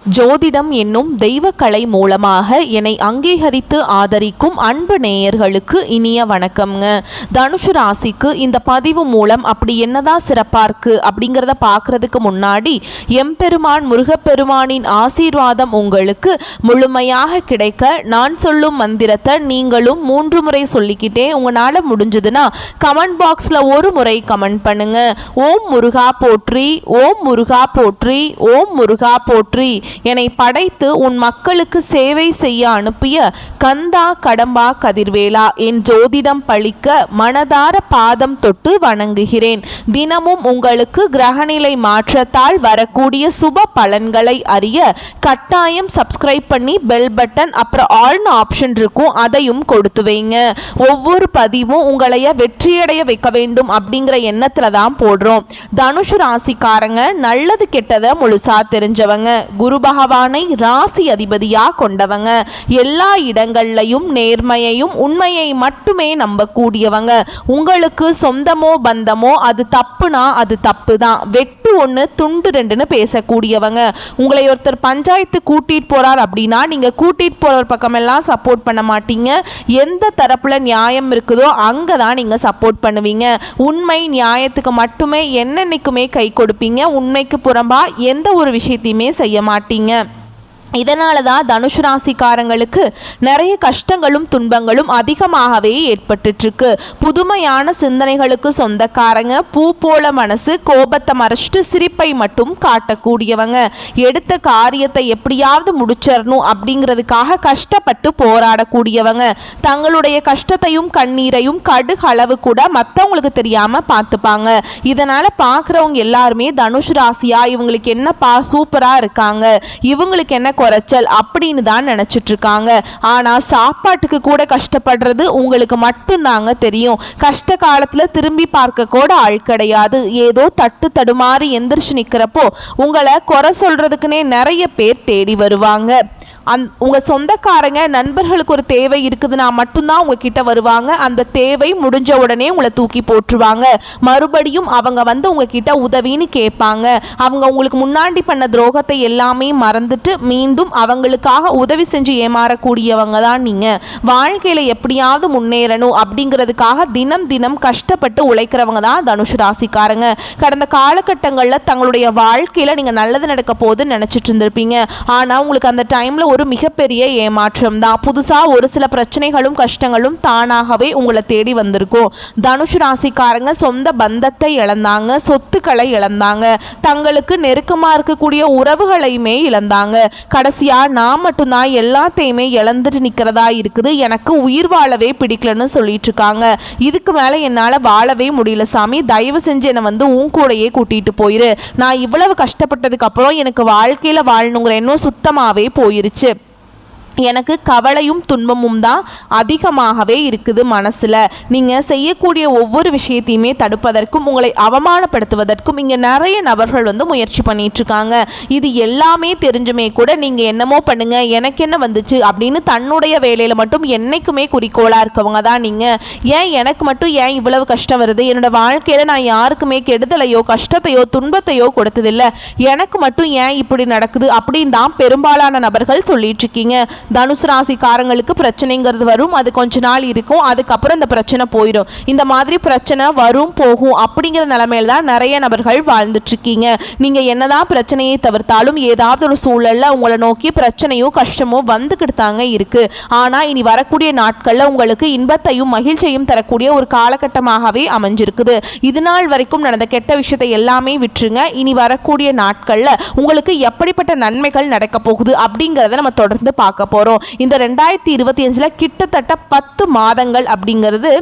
ஜோதிடம் என்னும் தெய்வக்கலை மூலமாக என்னை அங்கீகரித்து ஆதரிக்கும் அன்பு நேயர்களுக்கு இனிய வணக்கம்ங்க. தனுசு ராசிக்கு இந்த பதிவு மூலம் அப்படி என்னதான் சிறப்பாக இருக்குது அப்படிங்கிறத பார்க்குறதுக்கு முன்னாடி எம்பெருமான் முருகப்பெருமானின் ஆசீர்வாதம் உங்களுக்கு முழுமையாக கிடைக்க நான் சொல்லும் மந்திரத்தை நீங்களும் 3 முறை சொல்லிக்கிட்டே உங்களால் முடிஞ்சதுன்னா கமெண்ட் பாக்ஸில் ஒரு முறை கமெண்ட் பண்ணுங்க. ஓம் முருகா போற்றி, ஓம் முருகா போற்றி, ஓம் முருகா போற்றி. என்னை படைத்து உன் மக்களுக்கு சேவை செய்ய அனுப்பிய கந்தா கடம்பா கதிர்வேலா என் ஜோதிடம் பழிக்க மனதார பாதம் தொட்டு வணங்குகிறேன். தினமும் உங்களுக்கு கிரகநிலை மாற்றத்தால் வரக்கூடிய சுப பலன்களை அறிய கட்டாயம் சப்ஸ்கிரைப் பண்ணி பெல் பட்டன் அப்புறம் ஆல்னு ஆப்ஷன் இருக்கும், அதையும் கொடுத்து வைங்க. ஒவ்வொரு பதிவும் உங்களைய வெற்றியடைய வைக்க வேண்டும் அப்படிங்கிற எண்ணத்துல தான் போடுறோம். தனுசு ராசிக்காரங்க நல்லது கெட்டதை முழுசா தெரிஞ்சவங்க, குரு பகவானை ராசி அதிபதியா கொண்டவங்க, எல்லா இடங்கள்லையும் நேர்மையையும் உண்மையை மட்டுமே நம்பக்கூடியவங்க. உங்களுக்கு சொந்தமோ பந்தமோ அது தப்புனா அது தப்பு தான், வெட்டு ஒன்று துண்டு ரெண்டுன்னு பேசக்கூடியவங்க. உங்களை ஒருத்தர் பஞ்சாயத்து கூட்டிட்டு போறார் அப்படின்னா நீங்க கூட்டிட்டு போற பக்கமெல்லாம் சப்போர்ட் பண்ண மாட்டீங்க. எந்த தரப்புல நியாயம் இருக்குதோ அங்கதான் நீங்க சப்போர்ட் பண்ணுவீங்க. உண்மை நியாயத்துக்கு மட்டுமே என்னென்னைக்குமே கை கொடுப்பீங்க. உண்மைக்கு புறம்பா எந்த ஒரு விஷயத்தையுமே செய்ய மாட்டீங்க. இதனால தான் தனுசு ராசிக்காரங்களுக்கு நிறைய கஷ்டங்களும் துன்பங்களும் அதிகமாகவே ஏற்பட்டுருக்கு. புதுமையான சிந்தனைகளுக்கு சொந்தக்காரங்க, பூ போல மனசு, கோபத்தை மறைச்சிட்டு சிரிப்பை மட்டும் காட்டக்கூடியவங்க, எடுத்த காரியத்தை எப்படியாவது முடிச்சிடணும் அப்படிங்கிறதுக்காக கஷ்டப்பட்டு போராடக்கூடியவங்க, தங்களுடைய கஷ்டத்தையும் கண்ணீரையும் கடுகளவு கூட மற்றவங்களுக்கு தெரியாமல் பார்த்துப்பாங்க. இதனால் பார்க்குறவங்க எல்லாருமே தனுசு ராசியா இவங்களுக்கு என்னப்பா சூப்பராக இருக்காங்க, இவங்களுக்கு என்ன குறைச்சல் அப்படின்னு தான் நினைச்சிட்டு இருக்காங்க. ஆனா சாப்பாட்டுக்கு கூட கஷ்டப்படுறது உங்களுக்கு மட்டும்தாங்க தெரியும். கஷ்ட காலத்துல திரும்பி பார்க்க கூட ஆள் கிடையாது. ஏதோ தட்டு தடுமாறி எந்திரிச்சு நிக்கிறப்போ உங்களை குறை சொல்றதுக்குன்னே நிறைய பேர் தேடி வருவாங்க. உங்கள் சொந்தக்காரங்க நண்பர்களுக்கு ஒரு தேவை இருக்குதுன்னா மட்டும்தான் உங்ககிட்ட வருவாங்க. அந்த தேவை முடிஞ்ச உடனே உங்களை தூக்கி போட்டுருவாங்க. மறுபடியும் அவங்க வந்து உங்ககிட்ட உதவின்னு கேட்பாங்க. அவங்க உங்களுக்கு முன்னாடி பண்ண துரோகத்தை எல்லாமே மறந்துட்டு மீண்டும் அவங்களுக்காக உதவி செஞ்சு ஏமாறக்கூடியவங்க தான் நீங்கள். வாழ்க்கையில் எப்படியாவது முன்னேறணும் அப்படிங்கிறதுக்காக தினம் தினம் கஷ்டப்பட்டு உழைக்கிறவங்க தான் தனுசு ராசிக்காரங்க. கடந்த காலகட்டங்களில் தங்களுடைய வாழ்க்கையில் நீங்கள் நல்லது நடக்க போகுதுன்னு நினச்சிட்டு இருந்திருப்பீங்க. ஆனால் உங்களுக்கு அந்த டைமில் ஒரு மிகப்பெரிய ஏமாற்றம் தான். புதுசாக ஒரு சில பிரச்சனைகளும் கஷ்டங்களும் தானாகவே உங்களை தேடி வந்திருக்கும். தனுசு ராசிக்காரங்க சொந்த பந்தத்தை இழந்தாங்க, சொத்துக்களை இழந்தாங்க, தங்களுக்கு நெருக்கமாக இருக்கக்கூடிய உறவுகளையுமே இழந்தாங்க. கடைசியாக நான் மட்டும்தான் எல்லாத்தையுமே இழந்துட்டு நிற்கிறதா இருக்குது, எனக்கு உயிர் வாழவே பிடிக்கலன்னு சொல்லிட்டு இருக்காங்க. இதுக்கு மேலே என்னால் வாழவே முடியல சாமி, தயவு செஞ்சு என்னை வந்து உன் கூடையே கூட்டிகிட்டு போயிரு. நான் இவ்வளவு கஷ்டப்பட்டதுக்கு அப்புறம் எனக்கு வாழ்க்கையில் வாழணுங்கிற எண்ணம் சுத்தமாகவே போயிருச்சு. எனக்கு கவலையும் துன்பமும் தான் அதிகமாகவே இருக்குது மனசில். நீங்கள் செய்யக்கூடிய ஒவ்வொரு விஷயத்தையுமே தடுப்பதற்கும் உங்களை அவமானப்படுத்துவதற்கும் இங்கே நிறைய நபர்கள் வந்து முயற்சி பண்ணிகிட்ருக்காங்க. இது எல்லாமே தெரிஞ்சுமே கூட நீங்கள் என்னமோ பண்ணுங்க, எனக்கு என்ன வந்துச்சு அப்படின்னு தன்னுடைய வேலையில் மட்டும் என்றைக்குமே குறிக்கோளாக இருக்கவங்க தான் நீங்கள். ஏன் எனக்கு மட்டும் ஏன் இவ்வளவு கஷ்டம் வருது, என்னோடய வாழ்க்கையில் நான் யாருக்குமே கெடுதலையோ கஷ்டத்தையோ துன்பத்தையோ கொடுத்ததில்லை, எனக்கு மட்டும் ஏன் இப்படி நடக்குது அப்படின்னு தான் பெரும்பாலான நபர்கள் சொல்லிட்டு இருக்கீங்க. தனுசு ராசிக்காரங்களுக்கு பிரச்சனைங்கிறது வரும், அது கொஞ்ச நாள் இருக்கும், அதுக்கப்புறம் இந்த பிரச்சனை போயிடும். இந்த மாதிரி பிரச்சனை வரும் போகும் அப்படிங்கிற நிலைமையில தான் நிறைய நபர்கள் வாழ்ந்துட்டு இருக்கீங்க. நீங்க என்னதான் பிரச்சனையை தவிர்த்தாலும் ஏதாவது ஒரு சூழல்ல உங்களை நோக்கி பிரச்சனையும் கஷ்டமும் வந்துக்கிட்டு தாங்க இருக்கு. ஆனா இனி வரக்கூடிய நாட்கள்ல உங்களுக்கு இன்பத்தையும் மகிழ்ச்சியையும் தரக்கூடிய ஒரு காலகட்டமாகவே அமைஞ்சிருக்குது. இது நாள் வரைக்கும் நடந்த கெட்ட விஷயத்தை எல்லாமே விட்டுருங்க. இனி வரக்கூடிய நாட்கள்ல உங்களுக்கு எப்படிப்பட்ட நன்மைகள் நடக்க போகுது அப்படிங்கிறத நம்ம தொடர்ந்து பார்க்க போறோம். இந்த 2025 கிட்டத்தட்ட 10 மாதங்கள் அப்படிங்கிறது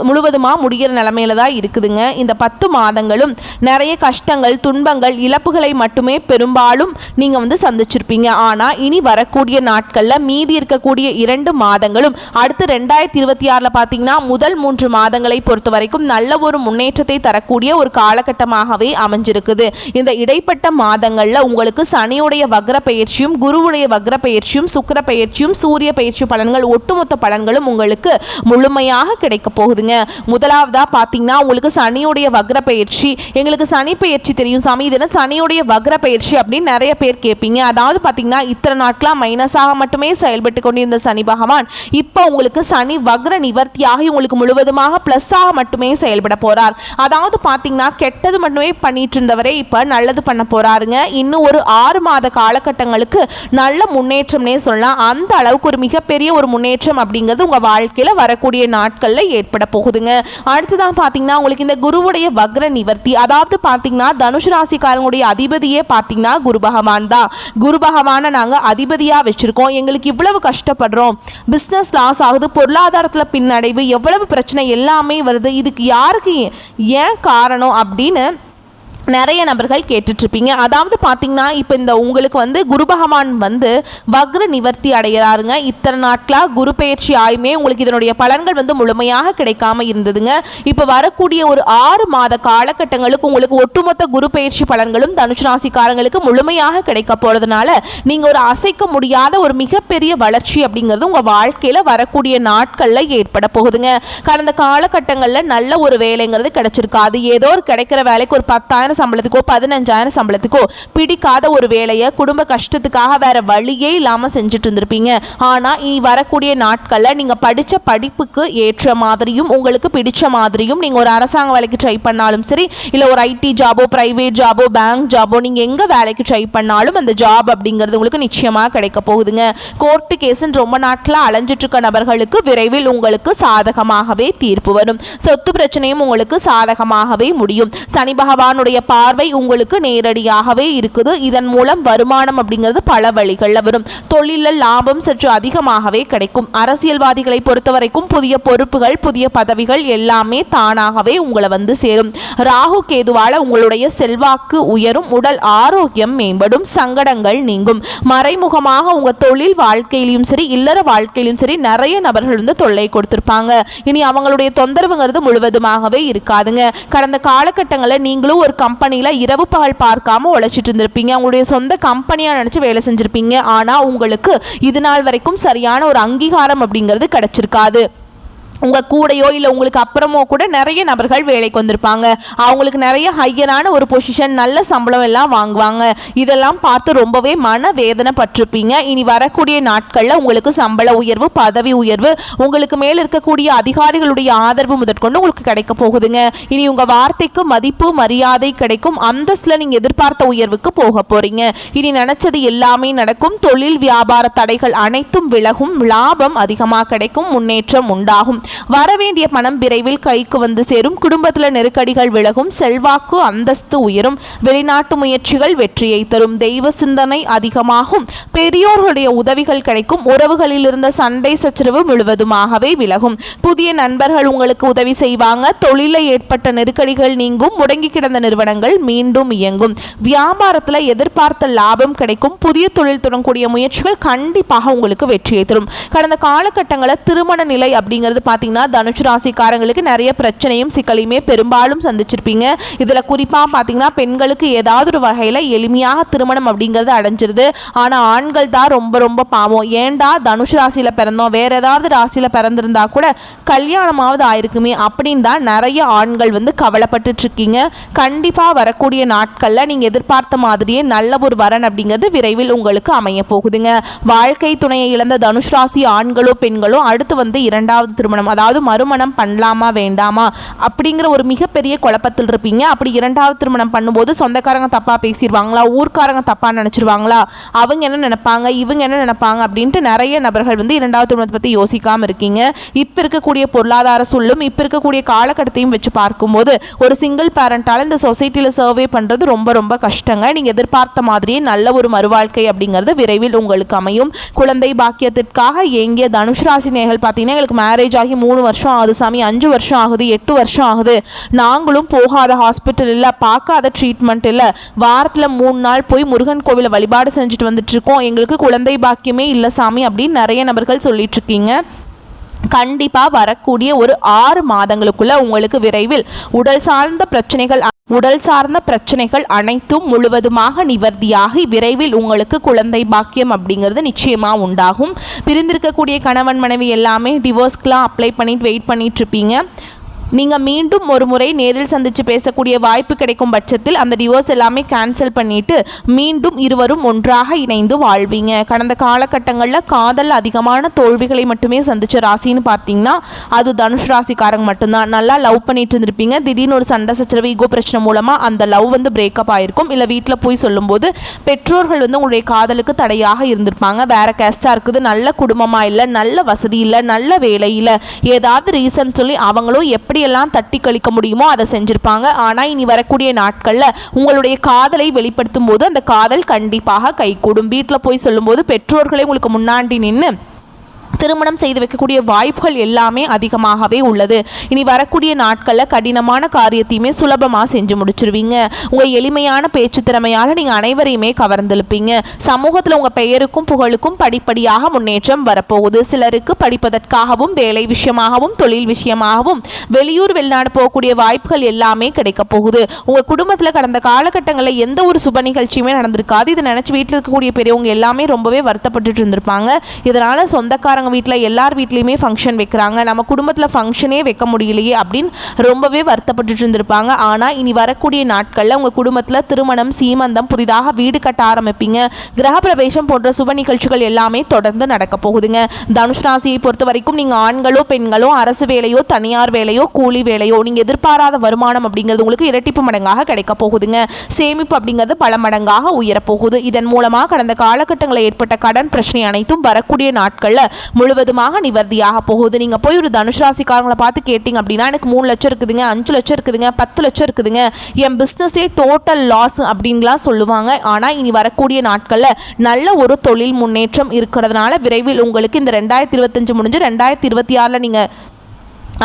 முழுவதுமாக முடிகிற நிலைமையில தான் இருக்குதுங்க. இந்த 10 மாதங்களும் நிறைய கஷ்டங்கள் துன்பங்கள் இழப்புகளை மட்டுமே பெரும்பாலும் நீங்கள் வந்து சந்திச்சிருப்பீங்க. ஆனால் இனி வரக்கூடிய நாட்களில் மீதி இருக்கக்கூடிய 2 மாதங்களும் அடுத்து 2026 பார்த்தீங்கன்னா முதல் 3 மாதங்களை பொறுத்த வரைக்கும் நல்ல ஒரு முன்னேற்றத்தை தரக்கூடிய ஒரு காலகட்டமாகவே அமைஞ்சிருக்குது. இந்த இடைப்பட்ட மாதங்களில் உங்களுக்கு சனியுடைய வக்ர பயிற்சியும் குருவுடைய வக்ர பயிற்சியும் சுக்கிர பயிற்சியும் சூரிய பயிற்சி பலன்கள் ஒட்டுமொத்த பலன்களும் உங்களுக்கு முழுமையாக கிடைக்க போகுதுங்க. முதலாவதா பார்த்தீங்கன்னா உங்களுக்கு சனியுடைய வக்ர பயிற்சி. எங்களுக்கு சனி பயிற்சி தெரியும் சாமி, இது என்ன சனியுடைய வக்ர பயிற்சி அப்படின்னு நிறைய பேர் கேட்பீங்க. அதாவது பார்த்தீங்கன்னா இத்தனை நாட்களாக மைனஸாக மட்டுமே செயல்பட்டு கொண்டிருந்த சனி பகவான் இப்போ உங்களுக்கு சனி வக்ர நிவர்த்தியாகி உங்களுக்கு முழுவதுமாக ப்ளஸ்ஸாக மட்டுமே செயல்பட போறார். அதாவது பார்த்தீங்கன்னா கெட்டது மட்டுமே பண்ணிட்டு இருந்தவரே இப்போ நல்லது பண்ண போறாருங்க. இன்னும் ஒரு 6 மாத காலகட்டங்களுக்கு நல்ல முன்னேற்றம்னே சொல்லலாம். அந்த அளவுக்கு ஒரு மிகப்பெரிய ஒரு முன்னேற்றம் அப்படிங்கிறது உங்கள் வாழ்க்கையில் வரக்கூடிய நாட்களில் ஏற்பட போகுதுங்க. அடுத்ததான் பார்த்தீங்கன்னா உங்களுக்கு இந்த குருவுடைய வக்ர நிவர்த்தி, அதாவது பார்த்தீங்கன்னா தனுசு ராசிக்காரங்களுடைய அதிபதியே பார்த்தீங்கன்னா குரு பகவான் தான். குரு பகவானை நாங்கள் அதிபதியாக வச்சுருக்கோம். எங்களுக்கு இவ்வளவு கஷ்டப்படுறோம், பிஸ்னஸ் லாஸ் ஆகுது, பொருளாதாரத்தில் பின்னடைவு, எவ்வளவு பிரச்சனை எல்லாமே வருது, இதுக்கு யாருக்கு ஏன் காரணம் அப்படின்னு நிறைய நபர்கள் கேட்டுட்ருப்பீங்க. அதாவது பார்த்தீங்கன்னா இப்போ இந்த உங்களுக்கு வந்து குரு பகவான் வந்து வக்ர நிவர்த்தி அடைகிறாருங்க. இத்தனை நாட்களாக குரு பயிற்சி ஆயுமே உங்களுக்கு இதனுடைய பலன்கள் வந்து முழுமையாக கிடைக்காம இருந்ததுங்க. இப்போ வரக்கூடிய ஒரு 6 மாத காலகட்டங்களுக்கு உங்களுக்கு ஒட்டுமொத்த குரு பயிற்சி பலன்களும் தனுசு ராசிக்காரங்களுக்கு முழுமையாக கிடைக்க போகிறதுனால நீங்கள் ஒரு அசைக்க முடியாத ஒரு மிகப்பெரிய வளர்ச்சி அப்படிங்கிறது உங்கள் வாழ்க்கையில் வரக்கூடிய நாட்களில் ஏற்பட போகுதுங்க. கடந்த காலகட்டங்களில் நல்ல ஒரு வேலைங்கிறது கிடைச்சிருக்காது. ஏதோ ஒரு கிடைக்கிற வேலைக்கு ஒரு 10,000 சம்பளத்துக்கோ 15,000 சம்பளத்துக்கோ பிடிக்காத ஒரு வேலையை குடும்ப கஷ்டத்துக்காக வேற வழியே இல்லாமல் செஞ்சுட்டு இருந்திருப்பீங்க. ஆனால் இனி வரக்கூடிய நாட்களில் நீங்கள் படித்த படிப்புக்கு ஏற்ற மாதிரியும் உங்களுக்கு பிடிச்ச மாதிரியும் நீங்கள் ஒரு அரசாங்க வேலைக்கு ட்ரை பண்ணாலும் சரி, இல்லை ஒரு ஐடி ஜாபோ, பிரைவேட் ஜாபோ, பேங்க் ஜாபோ, நீங்கள் எங்கே வேலைக்கு ட்ரை பண்ணாலும் அந்த ஜாப் அப்படிங்கிறது உங்களுக்கு நிச்சயமாக கிடைக்க போகுதுங்க. கோர்ட்டு கேஸுன்னு ரொம்ப நாட்களாக அலைஞ்சிட்டு இருக்க நபர்களுக்கு விரைவில் உங்களுக்கு சாதகமாகவே தீர்ப்பு வரும். சொத்து பிரச்சனையும் உங்களுக்கு சாதகமாகவே முடியும். சனி பகவானுடைய பார்வை உங்களுக்கு நேரடியாகவே இருக்குது. இதன் மூலம் வருமானம் அப்படிங்கிறது பல வழிகளில் வரும். தொழிலில் லாபம் சற்று அதிகமாகவே கிடைக்கும். அரசியல்வாதிகளை பொறுத்த வரைக்கும் புதிய பொறுப்புகள், புதிய பதவிகள் எல்லாமே தானாகவே உங்களை வந்து சேரும். ராகு கேதுவால உங்களுடைய செல்வாக்கு உயரும், உடல் ஆரோக்கியம் மேம்படும், சங்கடங்கள் நீங்கும். மறைமுகமாக உங்க தொழில் வாழ்க்கையிலும் சரி, இல்லற வாழ்க்கையிலும் சரி நிறைய நபர்கள் வந்து தொல்லை கொடுத்திருப்பாங்க. இனி அவங்களுடைய தொந்தரவுங்கிறது முழுவதுமாகவே இருக்காதுங்க. கடந்த காலகட்டங்களில் நீங்களும் ஒரு கம்பெனியில் இரவு பகல் பார்க்காம உழைச்சிட்டு இருந்திருப்பீங்க. உங்களுடைய சொந்த கம்பெனியாக நினச்சி வேலை செஞ்சுருப்பீங்க. ஆனால் உங்களுக்கு இது நாள் வரைக்கும் சரியான ஒரு அங்கீகாரம் அப்படிங்கிறது கிடைச்சிருக்காது. உங்கள் கூடையோ இல்லை உங்களுக்கு அப்புறமோ கூட நிறைய நபர்கள் வேலைக்கு வந்திருப்பாங்க. அவங்களுக்கு நிறைய ஹையரான ஒரு பொசிஷன், நல்ல சம்பளம் எல்லாம் வாங்குவாங்க. இதெல்லாம் பார்த்து ரொம்பவே மன வேதனை பட்டிருப்பீங்க. இனி வரக்கூடிய நாட்களில் உங்களுக்கு சம்பள உயர்வு, பதவி உயர்வு, உங்களுக்கு மேலே இருக்கக்கூடிய அதிகாரிகளுடைய ஆதரவு முதற்கொண்டு உங்களுக்கு கிடைக்க போகுதுங்க. இனி உங்கள் வார்த்தைக்கு மதிப்பு, மரியாதை கிடைக்கும். அந்தஸ்தில் நீங்கள் எதிர்பார்த்த உயர்வுக்கு போக போகிறீங்க. இனி நினச்சது எல்லாமே நடக்கும். தொழில் வியாபார தடைகள் அனைத்தும் விலகும். லாபம் அதிகமாக கிடைக்கும். முன்னேற்றம் உண்டாகும். வரவேண்டிய பணம் விரைவில் கைக்கு வந்து சேரும். குடும்பத்தில் நெருக்கடிகள் விலகும். செல்வாக்கு அந்தஸ்து உயரும். வெளிநாட்டு முயற்சிகள் வெற்றியை தரும். தெய்வ சிந்தனை அதிகமாகும். பெரியோர்களுடைய உதவிகள் கிடைக்கும். உறவுகளில் இருந்த சண்டை சச்சரவு முழுவதுமாகவே விலகும். புதிய நண்பர்கள் உங்களுக்கு உதவி செய்வாங்க. தொழிலில் ஏற்பட்ட நெருக்கடிகள் நீங்கும். முடங்கி கிடந்த நிறுவனங்கள் மீண்டும் இயங்கும். வியாபாரத்தில் எதிர்பார்த்த லாபம் கிடைக்கும். புதிய தொழில் தொடங்கக்கூடிய முயற்சிகள் கண்டிப்பாக உங்களுக்கு வெற்றியை தரும். கடந்த காலகட்டங்களில் திருமண நிலை அப்படிங்கிறது பார்த்தீங்கன்னா தனுசு ராசிக்காரங்களுக்கு நிறைய பிரச்சனையும் சிக்கலையுமே பெரும்பாலும் சந்திச்சிருப்பீங்க. இதில் குறிப்பாக பார்த்தீங்கன்னா பெண்களுக்கு ஏதாவது ஒரு வகையில் எளிமையாக திருமணம் அப்படிங்கிறது அடைஞ்சிருது. ஆனால் ஆண்கள் தான் ரொம்ப ரொம்ப பாவம். ஏண்டா தனுசு ராசியில் பிறந்தோம், வேற ஏதாவது ராசியில் பிறந்திருந்தா கூட கல்யாணமாவது ஆயிருக்குமே அப்படின்னு தான் நிறைய ஆண்கள் வந்து கவலைப்பட்டு இருக்கீங்க. கண்டிப்பாக வரக்கூடிய நாட்களில் நீங்கள் எதிர்பார்த்த மாதிரியே நல்ல ஒரு வரன் அப்படிங்கிறது விரைவில் உங்களுக்கு அமைய போகுதுங்க. வாழ்க்கை துணையை இழந்த தனுசு ராசி ஆண்களோ பெண்களோ அடுத்து வந்து 2வது திருமணம், அதாவது மறுமணம் பண்ணலாமா வேண்டாமா அப்படிங்கிற ஒரு மிகப்பெரிய குழப்பத்தில் இருப்பீங்க. அப்படி 2வது திருமணம் பண்ணும்போது சொந்தக்காரங்க தப்பாக பேசிடுவாங்களா, ஊர்க்காரங்க தப்பாக நினச்சிருவாங்களா, அவங்க என்ன நினைப்பாங்க, இவங்க என்ன நினைப்பாங்க அப்படின்ட்டு நிறைய நபர்கள் வந்து 2வது திருமணத்தை பற்றி யோசிக்காமல் இருக்கீங்க. இப்போ இருக்கக்கூடிய பொருளாதார சூழலும் இப்போ இருக்கக்கூடிய காலகட்டத்தையும் வச்சு பார்க்கும்போது ஒரு சிங்கிள் பேரண்டால் இந்த சொசைட்டியில் சர்வே பண்ணுறது ரொம்ப ரொம்ப கஷ்டங்க. நீங்கள் எதிர்பார்த்த மாதிரியே நல்ல ஒரு மறுவாழ்க்கை அப்படிங்கிறது விரைவில் உங்களுக்கு அமையும். குழந்தை பாக்கியத்திற்காக எங்கே தனுசு ராசி நேயர்கள் பார்த்தீங்கன்னா எங்களுக்கு மேரேஜ் ஆகி 3 வருஷம் ஆகுது சாமி, 5 வருஷம் ஆகுது, 8 வருஷம் ஆகுது, நாங்களும் போகாத ஹாஸ்பிட்டல் இல்லை, பார்க்காத ட்ரீட்மெண்ட் இல்லை, வாரத்தில் 3 நாள் போய் முருகன் கோவிலை வழிபாடு செஞ்சுட்டு வந்துட்டு இருக்கோம், எங்களுக்கு குழந்தை பாக்கியமே இல்லை சாமி அப்படின்னு நிறைய நபர்கள் சொல்லிட்டு இருக்கீங்க. கண்டிப்பாக வரக்கூடிய ஒரு 6 மாதங்களுக்குள்ள உங்களுக்கு விரைவில் உடல் சார்ந்த பிரச்சனைகள் அனைத்தும் முழுவதுமாக நிவர்த்தியாகி விரைவில் உங்களுக்கு குழந்தை பாக்கியம் அப்படிங்கிறது நிச்சயமாக உண்டாகும். பிரிந்திருக்கக்கூடிய கணவன் மனைவி எல்லாமே டிவோர்ஸ்க்கெலாம் அப்ளை பண்ணிட்டு வெயிட் பண்ணிட்டு இருப்பீங்க. நீங்கள் மீண்டும் ஒரு முறை நேரில் சந்தித்து பேசக்கூடிய வாய்ப்பு கிடைக்கும் பட்சத்தில் அந்த டிவோர்ஸ் எல்லாமே கேன்சல் பண்ணிவிட்டு மீண்டும் இருவரும் ஒன்றாக இணைந்து வாழ்வீங்க. கடந்த காலகட்டங்களில் காதல் அதிகமான தோல்விகளை மட்டுமே சந்தித்த ராசின்னு பார்த்தீங்கன்னா அது தனுஷ் ராசிக்காரங்க மட்டும்தான். நல்லா லவ் பண்ணிட்டு இருந்திருப்பீங்க. திடீர்னு ஒரு சண்டை சச்சரவு ஈகோ பிரச்சனை மூலமாக அந்த லவ் பிரேக்கப் ஆகிருக்கும். இல்லை வீட்டில் போய் சொல்லும்போது பெற்றோர்கள் உங்களுடைய காதலுக்கு தடையாக இருந்திருப்பாங்க. வேறு கேஸ்டாக இருக்குது, நல்ல குடும்பமாக இல்லை, நல்ல வசதி இல்லை, நல்ல வேலை இல்லை, ஏதாவது ரீசன் சொல்லி அவங்களும் எப்படி எல்லாம் தட்டி கழிக்க முடியுமோ அதை செஞ்சிருப்பாங்க. ஆனால் இனி வரக்கூடிய நாட்களில் உங்களுடைய காதலை வெளிப்படுத்தும் போது அந்த காதல் கண்டிப்பாக கைகூடும். வீட்டில் போய் சொல்லும்போது பெற்றோர்களே உங்களுக்கு முன்னாடி நின்று திருமணம் செய்து வைக்கக்கூடிய வாய்ப்புகள் எல்லாமே அதிகமாகவே உள்ளது. இனி வரக்கூடிய நாட்களில் கடினமான காரியத்தையுமே சுலபமாக செஞ்சு முடிச்சிருவீங்க. உங்கள் எளிமையான பேச்சு திறமையால் நீங்கள் அனைவரையுமே கவர்ந்தெழுப்பீங்க. சமூகத்தில் உங்கள் பெயருக்கும் புகழுக்கும் படிப்படியாக முன்னேற்றம் வரப்போகுது. சிலருக்கு படிப்பதற்காகவும் வேலை விஷயமாகவும் தொழில் விஷயமாகவும் வெளியூர் வெளிநாடு போகக்கூடிய வாய்ப்புகள் எல்லாமே கிடைக்க போகுது. உங்கள் குடும்பத்தில் கடந்த காலகட்டங்களில் எந்த ஒரு சுப நிகழ்ச்சியுமே நடந்திருக்காது. இதை நினச்சி வீட்டில் இருக்கக்கூடிய பெரியவங்க எல்லாமே ரொம்பவே வருத்தப்பட்டுட்டு இருந்திருப்பாங்க. இதனால் சொந்தக்காரங்க வீட்டில் எல்லார் வீட்லேயுமே ஃபங்க்ஷன் வைக்கிறாங்க, நம்ம குடும்பத்தில் ஃபங்க்ஷனே வைக்க முடியலையே அப்படின்னு ரொம்பவே வருத்தப்பட்டு இருந்திருப்பாங்க. ஆனால் இனி வரக்கூடிய நாட்களில் உங்கள் குடும்பத்தில் திருமணம், சீமந்தம், புதிதாக வீடு கட்ட ஆரம்பிப்பீங்க. கிரகப்பிரவேசம் போன்ற சுப நிகழ்ச்சிகள் எல்லாமே தொடர்ந்து நடக்க போகுதுங்க. தனுஷ் ராசியை பொறுத்த வரைக்கும் நீங்கள் ஆண்களோ பெண்களோ அரசு வேலையோ தனியார் வேலையோ கூலி வேலையோ நீங்கள் எதிர்பாராத வருமானம் அப்படிங்கிறது உங்களுக்கு இரட்டிப்பு மடங்காக கிடைக்க போகுதுங்க. சேமிப்பு அப்படிங்கிறது பல மடங்காக உயரப்போகுது. இதன் மூலமாக கடந்த காலகட்டங்களில் ஏற்பட்ட கடன் பிரச்சனை அனைத்தும் வரக்கூடிய நாட்களில் முழுவதுமாக நிவர்த்தியாக போகுது. நீங்கள் போய் ஒரு தனுஷ் ராசிக்காரங்களை பார்த்து கேட்டிங்க அப்படின்னா எனக்கு 3 லட்சம் இருக்குதுங்க, 5 லட்சம் இருக்குதுங்க, 10 லட்சம் இருக்குதுங்க, என் பிஸ்னஸே டோட்டல் லாஸ் அப்படின்லாம் சொல்லுவாங்க. ஆனால் இனி வரக்கூடிய நாட்களில் நல்ல ஒரு தொழில் முன்னேற்றம் இருக்கிறதுனால விரைவில் உங்களுக்கு இந்த 2025 முடிஞ்சு 2026 நீங்கள்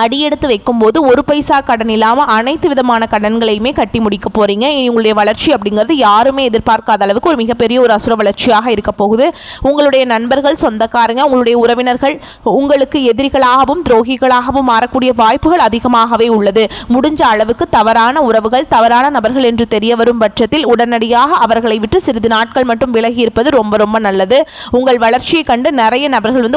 அடியெடுத்து வைக்கும்போது ஒரு பைசா கடன் இல்லாமல் அனைத்து விதமான கடன்களையுமே கட்டி முடிக்க போகிறீங்க. இனி உங்களுடைய வளர்ச்சி அப்படிங்கிறது யாருமே எதிர்பார்க்காத அளவுக்கு ஒரு மிகப்பெரிய ஒரு அசுர வளர்ச்சியாக இருக்க போகுது. உங்களுடைய நண்பர்கள், சொந்தக்காரங்க, உங்களுடைய உறவினர்கள் உங்களுக்கு எதிரிகளாகவும் துரோகிகளாகவும் மாறக்கூடிய வாய்ப்புகள் அதிகமாகவே உள்ளது. முடிஞ்ச அளவுக்கு தவறான உறவுகள், தவறான நபர்கள் என்று தெரிய வரும் பட்சத்தில் உடனடியாக அவர்களை விட்டு சிறிது நாட்கள் மட்டும் விலகி இருப்பது ரொம்ப ரொம்ப நல்லது. உங்கள் வளர்ச்சியை கண்டு நிறைய நபர்கள்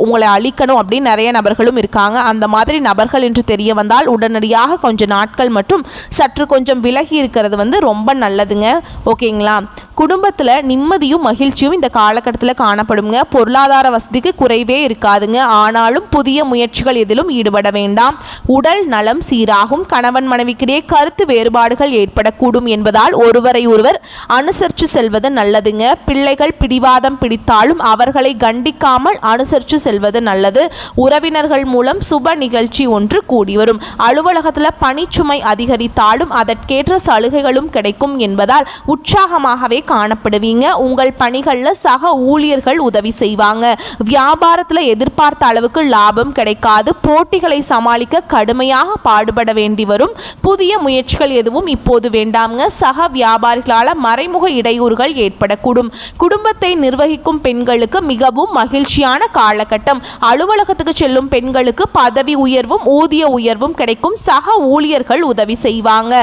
உங்களை அழிக்கணும் அப்படின்னு நிறைய நபர்களும் இருக்காங்க. அந்த மாதிரி நபர்கள் என்று தெரிய வந்தால் உடனடியாக கொஞ்ச நாட்கள் மற்றும் சற்று கொஞ்சம் விலகி இருக்கிறது ரொம்ப நல்லதுங்க. ஓகேங்களா? குடும்பத்தில் நிம்மதியும் மகிழ்ச்சியும் இந்த காலகட்டத்தில் காணப்படுங்க. பொருளாதார வசதிக்கு குறைவே இருக்காதுங்க. ஆனாலும் புதிய முயற்சிகள் எதிலும் ஈடுபட வேண்டாம். உடல் நலம் சீராகும். கணவன் மனைவிக்கிடையே கருத்து வேறுபாடுகள் ஏற்படக்கூடும் என்பதால் ஒருவரை ஒருவர் அனுசரித்து செல்வது நல்லதுங்க. பிள்ளைகள் பிடிவாதம் பிடித்தாலும் அவர்களை கண்டிக்காமல் அனுசரித்து செல்வது நல்லது. உறவினர்கள் மூலம் சுப நிகழ்ச்சி ஒன்று கூடி வரும். அலுவலகத்தில் பணிச்சுமை அதிகரித்தாலும் அதற்கேற்ற சலுகைகளும் கிடைக்கும் என்பதால் உற்சாகமாகவே காணப்படுவீங்க. உங்கள் பணிகளில் சக ஊழியர்கள் உதவி செய்வாங்க. வியாபாரத்தில் எதிர்பார்த்த அளவுக்கு லாபம் கிடைக்காது. போட்டிகளை சமாளிக்க கடுமையாக பாடுபட வேண்டி வரும். புதிய முயற்சிகள் எதுவும் இப்போது வேண்டாம்ங்க. சக வியாபாரிகளால் மறைமுக இடையூறுகள் ஏற்படக்கூடும். குடும்பத்தை நிர்வகிக்கும் பெண்களுக்கு மிகவும் மகிழ்ச்சியான காலகட்டம். அலுவலகத்துக்கு செல்லும் பெண்களுக்கு பதவி உயர்வும் ஊதிய உயர்வும் கிடைக்கும். சக ஊழியர்கள் உதவி செய்வாங்க.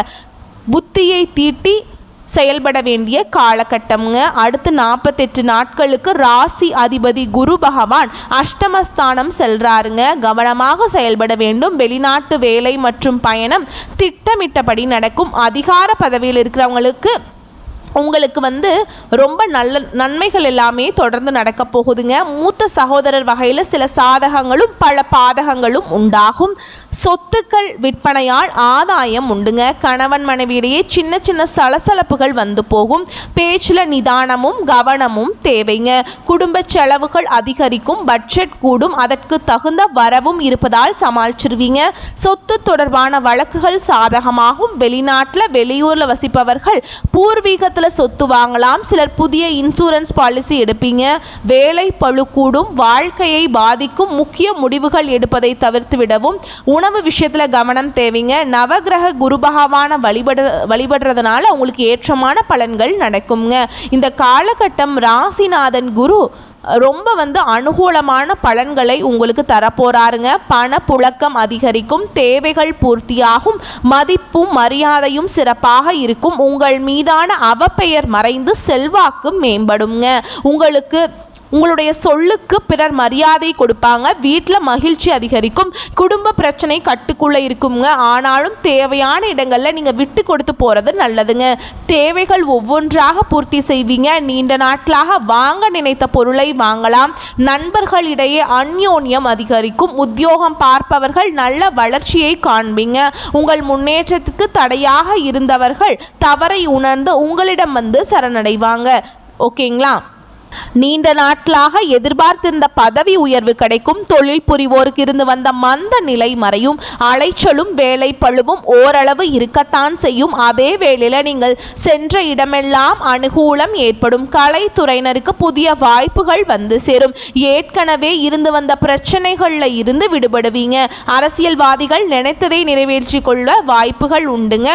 புத்தியை தீட்டி செயல்பட வேண்டிய காலகட்டம்ங்க. அடுத்து 48 நாட்களுக்கு ராசி அதிபதி குரு பகவான் அஷ்டமஸ்தானம் செல்றாருங்க. கவனமாக செயல்பட வேண்டும். வெளிநாட்டு வேலை மற்றும் பயணம் திட்டமிட்டபடி நடக்கும். அதிகார பதவியில் இருக்கிறவங்களுக்கு உங்களுக்கு ரொம்ப நல்ல நன்மைகள் எல்லாமே தொடர்ந்து நடக்க போகுதுங்க. மூத்த சகோதரர் வகையில் சில சாதகங்களும் பல பாதகங்களும் உண்டாகும். சொத்துக்கள் விற்பனையால் ஆதாயம் உண்டுங்க. கணவன் மனைவியிடையே சின்ன சின்ன சலசலப்புகள் வந்து போகும். பேச்சில் நிதானமும் கவனமும் தேவைங்க. குடும்ப செலவுகள் அதிகரிக்கும். பட்ஜெட் கூடும். அதற்கு தகுந்த வரவும் இருப்பதால் சமாளிச்சிருவீங்க. சொத்து தொடர்பான வழக்குகள் சாதகமாகும். வெளிநாட்டில் வெளியூரில் வசிப்பவர்கள் பூர்வீகத்தில் சொத்து வாங்கலாம். சிலர் புதிய இன்சூரன்ஸ் பாலிசி எடுப்பீங்க. வேலை பளு கூடும். வாழ்க்கையை பாதிக்கும் முக்கிய முடிவுகள் எடுப்பதை தவிர்த்து விடவும். உணவு விஷயத்தில் கவனம் தேவைங்க. நவகிரக குரு பகவானை வழிபடுறதுனால உங்களுக்கு ஏற்றமான பலன்கள் நடக்குங்க. இந்த காலகட்டம் ராசிநாதன் குரு ரொம்ப அனுகூலமான பலன்களை உங்களுக்கு தரப்போறாருங்க. பண புழக்கம் அதிகரிக்கும், தேவைகள் பூர்த்தியாகும், மதிப்பும் மரியாதையும் சிறப்பாக இருக்கும். உங்கள் மீதான அவப்பெயர் மறைந்து செல்வாக்கு மேம்படுங்க. உங்களுடைய சொல்லுக்கு பிறர் மரியாதை கொடுப்பாங்க. வீட்டில் மகிழ்ச்சி அதிகரிக்கும். குடும்ப பிரச்சனை கட்டுக்குள்ளே இருக்குங்க. ஆனாலும் தேவையான இடங்களில் நீங்கள் விட்டு கொடுத்து போகிறது நல்லதுங்க. தேவைகள் ஒவ்வொன்றாக பூர்த்தி செய்வீங்க. நீண்ட நாட்களாக வாங்க நினைத்த பொருளை வாங்கலாம். நண்பர்களிடையே அந்யோன்யம் அதிகரிக்கும். உத்தியோகம் பார்ப்பவர்கள் நல்ல வளர்ச்சியை காண்பீங்க. உங்கள் முன்னேற்றத்துக்கு தடையாக இருந்தவர்கள் தவறை உணர்ந்து உங்களிடம் சரணடைவாங்க. ஓகேங்களா? நீண்ட நாட்களாக எதிர்பார்த்திருந்த பதவி உயர்வு கிடைக்கும். தொழில் புரிவோருக்கு இருந்து வந்த மந்த நிலை மறையும். அலைச்சலும் வேலை பழுவும் ஓரளவு இருக்கத்தான் செய்யும். அதே வேளையில் நீங்கள் சென்ற இடமெல்லாம் அனுகூலம் ஏற்படும். கலைத்துறையினருக்கு புதிய வாய்ப்புகள் சேரும். ஏற்கனவே இருந்து வந்த பிரச்சனைகளில் இருந்து விடுபடுவீங்க. அரசியல்வாதிகள் நினைத்ததை நிறைவேற்றி கொள்ள வாய்ப்புகள் உண்டுங்க.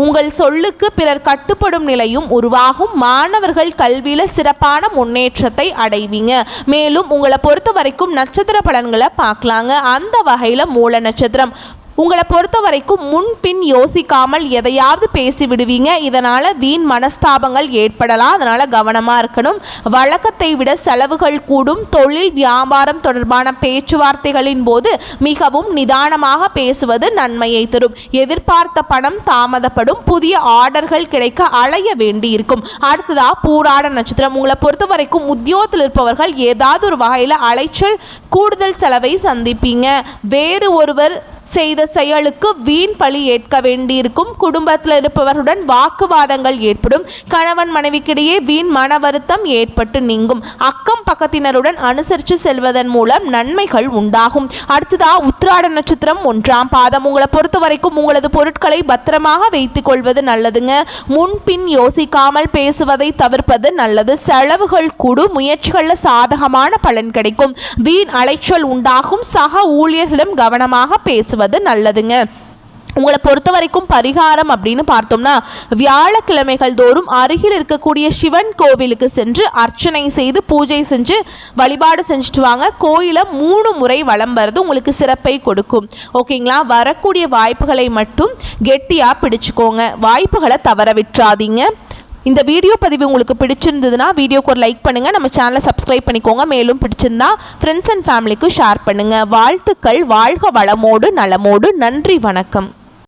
உங்கள் சொல்லுக்கு பிறர் கட்டுப்படும் நிலையும் உருவாகும். மாணவர்கள் கல்வியில் சிறப்பான முன்னேற்றத்தை அடைவீங்க. மேலும் உங்களை பொறுத்த வரைக்கும் நட்சத்திர பலன்களை பார்க்கலாங்க. அந்த வகையில் மூல நட்சத்திரம் உங்களை பொறுத்த வரைக்கும் முன்பின் யோசிக்காமல் எதையாவது பேசி விடுவீங்க. இதனால் வீண் மனஸ்தாபங்கள் ஏற்படலாம். அதனால் கவனமாக இருக்கணும். வழக்கத்தை விட செலவுகள் கூடும். தொழில் வியாபாரம் தொடர்பான பேச்சுவார்த்தைகளின் போது மிகவும் நிதானமாக பேசுவது நன்மையை தரும். எதிர்பார்த்த பணம் தாமதப்படும். புதிய ஆர்டர்கள் கிடைக்க அலைய வேண்டி இருக்கும். அடுத்ததாக பூராட நட்சத்திரம் உங்களை பொறுத்த வரைக்கும் உத்தியோகத்தில் இருப்பவர்கள் ஏதாவது ஒரு வகையில் அலைச்சல் கூடுதல் செலவை சந்திப்பீங்க. வேறு ஒருவர் செய்த செயலுக்கு வீண் பழி ஏற்க வேண்டியிருக்கும். குடும்பத்தில் இருப்பவர்களுடன் வாக்குவாதங்கள் ஏற்படும். கணவன் மனைவிக்கிடையே வீண் மன வருத்தம் ஏற்பட்டு நீங்கும். அக்கம் பக்கத்தினருடன் அனுசரித்து செல்வதன் மூலம் நன்மைகள் உண்டாகும். அடுத்ததா உத்திராட நட்சத்திரம் 1ஆம் பாதம் உங்களை பொறுத்த வரைக்கும் உங்களது பொருட்களை பத்திரமாக வைத்துக் கொள்வது நல்லதுங்க. முன்பின் யோசிக்காமல் பேசுவதை தவிர்ப்பது நல்லது. செலவுகள் கூடும். முயற்சிகளில் சாதகமான பலன் கிடைக்கும். வீண் அலைச்சல் உண்டாகும். சக ஊழியர்களிடம் கவனமாக பேசுவது நல்லதுங்க. உங்களை பொறுத்த வரைக்கும் பரிகாரம் அப்படின்னு பார்த்தோம்னா வியாழக்கிழமைகள் தோறும் அருகில் இருக்கக்கூடிய சிவன் கோவிலுக்கு சென்று அர்ச்சனை செய்து பூஜை செஞ்சு வழிபாடு செஞ்சுட்டு வாங்க. கோயிலை 3 முறை வலம் வருது உங்களுக்கு சிறப்பை கொடுக்கும். ஓகேங்களா? வரக்கூடிய வாய்ப்புகளை மட்டும் கெட்டியாக பிடிச்சுக்கோங்க. வாய்ப்புகளை தவற விட்டுறாதீங்க. இந்த வீடியோ பதிவு உங்களுக்கு பிடிச்சிருந்ததுன்னா வீடியோக்கு ஒரு லைக் பண்ணுங்கள். நம்ம சேனலை சப்ஸ்கிரைப் பண்ணிக்கோங்க. மேலும் பிடிச்சிருந்தா ஃப்ரெண்ட்ஸ் அண்ட் ஃபேமிலிக்கு ஷேர் பண்ணுங்கள். வாழ்த்துக்கள். வாழ்க வளமோடு நலமோடு. நன்றி, வணக்கம்.